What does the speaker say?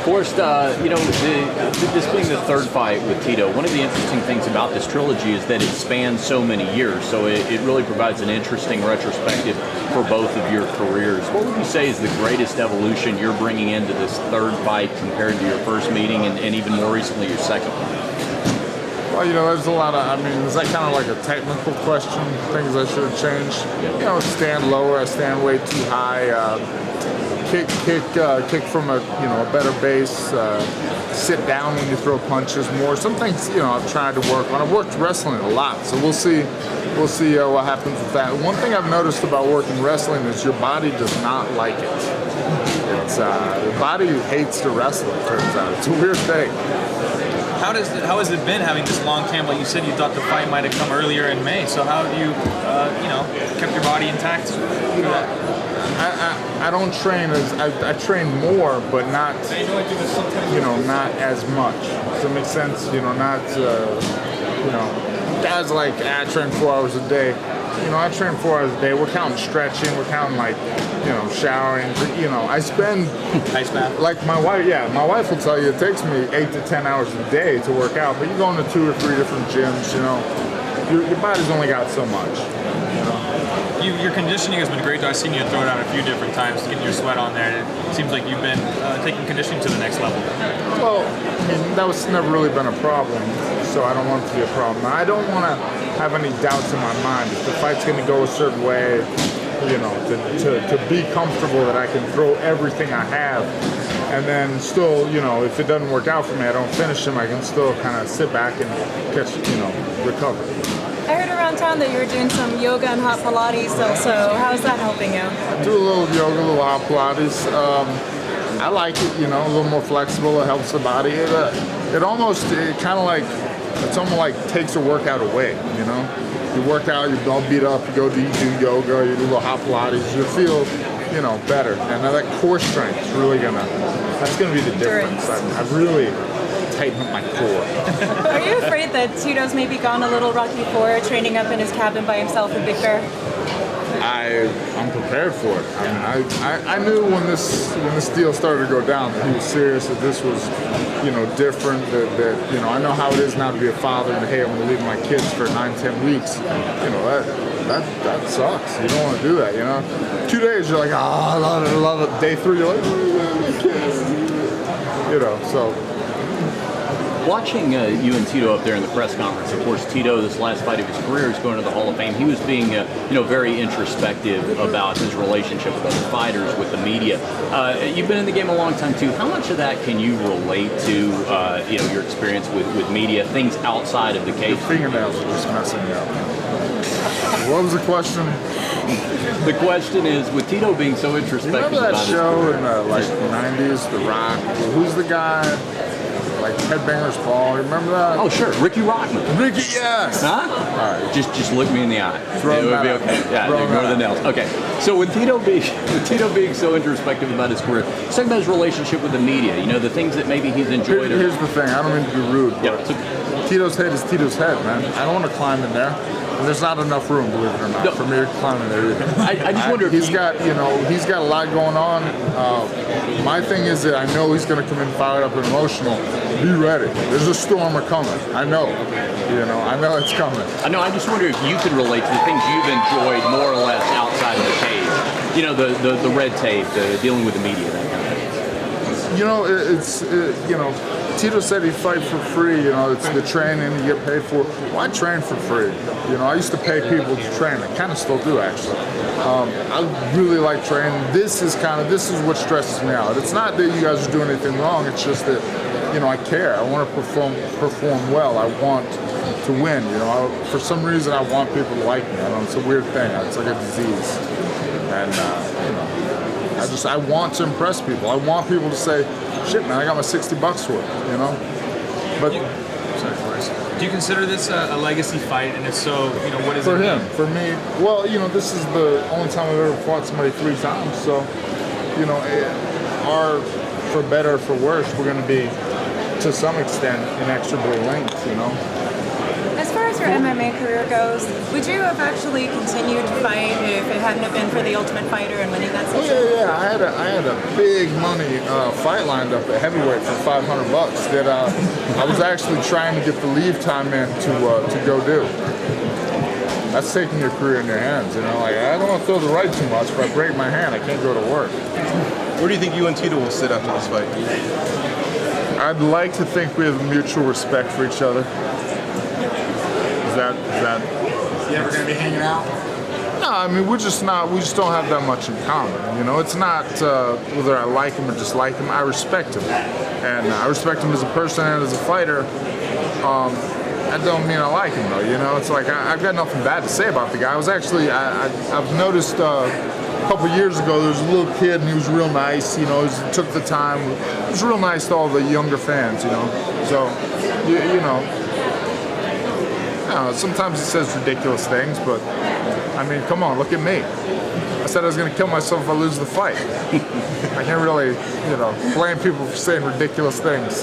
Forrest, this being the third fight with Tito, one of the interesting things about this trilogy is that it spans so many years, so it really provides an interesting retrospective for both of your careers. What would you say is the greatest evolution you're bringing into this third fight compared to your first meeting and even more recently your second one? Well, there's a lot of, is that kind of like a technical question, things I should have changed? Stand lower, I stand way too high, kick from a better base, sit down when you throw punches more. Some things, I've tried to work on. I've worked wrestling a lot, so we'll see what happens with that. One thing I've noticed about working wrestling is your body does not like it. It's the body hates to wrestle, it turns out. It's a weird thing. How has it been having this long camp? Like you said, you thought the fight might have come earlier in May. So how have you, kept your body intact? I don't train I train more, but not not as much. Does that make sense? Guys like I train 4 hours a day. I train 4 hours a day. We're counting stretching. We're counting showering. I spend ice bath. Like my wife will tell you it takes me 8 to 10 hours a day to work out. But you go into 2 or 3 different gyms. Your body's only got so much. Your conditioning has been great. I've seen you throw it out a few different times, getting your sweat on there. It seems like you've been taking conditioning to the next level. Well, that was never really been a problem, so I don't want it to be a problem. I don't want to have any doubts in my mind if the fight's going to go a certain way. To be comfortable that I can throw everything I have, and then still, if it doesn't work out for me, I don't finish them. I can still kind of sit back and catch, recover. I heard around town that you were doing some yoga and hot Pilates also. How's that helping you? I do a little yoga, a little hot Pilates. I like it, a little more flexible. It helps the body. It almost takes a workout away, You work out, you're all beat up, you do yoga, you do a little hot Pilates, you feel, better. And that core strength is really that's gonna be the difference. I've really tighten up my core. Are you afraid that Tito's maybe gone a little Rocky IV, training up in his cabin by himself with Big Bear? I'm prepared for it. I knew when this deal started to go down that he was serious, that this was, different, that I know how it is now to be a father and hey, I'm going to leave my kids for 9-10 weeks. That sucks. You don't want to do that, 2 days you're like, I love it. Day 3 you're like, my kids. So. Watching you and Tito up there in the press conference, of course, Tito, this last fight of his career, is going to the Hall of Fame. He was being, very introspective about his relationship with other fighters, with the media. You've been in the game a long time too. How much of that can you relate to, your experience with media, things outside of the cage? Your fingernails are just messing me up. What was the question? The question is, with Tito being so introspective about that show in the 90s, The Rock? Who's the guy? Like Headbangers Ball, remember that? Oh sure, Ricky Rockman. Ricky, yes. Huh? All right, just look me in the eye. It would be okay. Yeah, ignore the nails. Okay. So with Tito being so introspective about his career, let's talk about his relationship with the media. The things that maybe he's enjoyed. Here's the thing. I don't mean to be rude, but Tito's head is Tito's head, man. I don't want to climb in there. And there's not enough room, believe it or not, for me to climb in there either. I just wonder if he's got a lot going on. My thing is that I know he's going to come in fired up and emotional. Be ready. There's a storm coming. I know. I know it's coming. I know. I just wonder if you could relate to the things you've enjoyed more or less outside of the cage. The red tape, the dealing with the media, that kind of thing. Tito said he'd fight for free, it's the training you get paid for. Well, I train for free. I used to pay people to train. I kind of still do, actually. I really like training. This is what stresses me out. It's not that you guys are doing anything wrong. It's just that, I care. I want to perform well. I want to win. For some reason, I want people to like me. It's a weird thing. It's like a disease. And, I want to impress people. I want people to say, shit, man, I got my $60 worth, But do you consider this a legacy fight? And if so, what is for it? him, for me? Well, this is the only time I've ever fought somebody 3 times. So, for better or for worse, we're going to be, to some extent, inexorably linked, As far as your MMA career goes, would you have actually continued to fight if it hadn't it been for the Ultimate Fighter and winning that Oh, season? yeah. I had a big money fight lined up at heavyweight for $500 that I was actually trying to get the leave time in to go do. That's taking your career in your hands, you know. Like, I don't want to throw the right too much. If I break my hand, I can't go to work. Where do you think you and Tito will sit after this fight? I'd like to think we have mutual respect for each other. Is that? You ever gonna be hanging out? No, I mean we just don't have that much in common. You know, it's not whether I like him or dislike him. I respect him, and I respect him as a person and as a fighter. That don't mean I like him though. You know, it's like I've got nothing bad to say about the guy. I was actually I've noticed a couple years ago there was a little kid and he was real nice. You know, he took the time. He was real nice to all the younger fans. You know, so you know. Sometimes he says ridiculous things, but I mean, come on, look at me. I said I was going to kill myself if I lose the fight. I can't really, blame people for saying ridiculous things.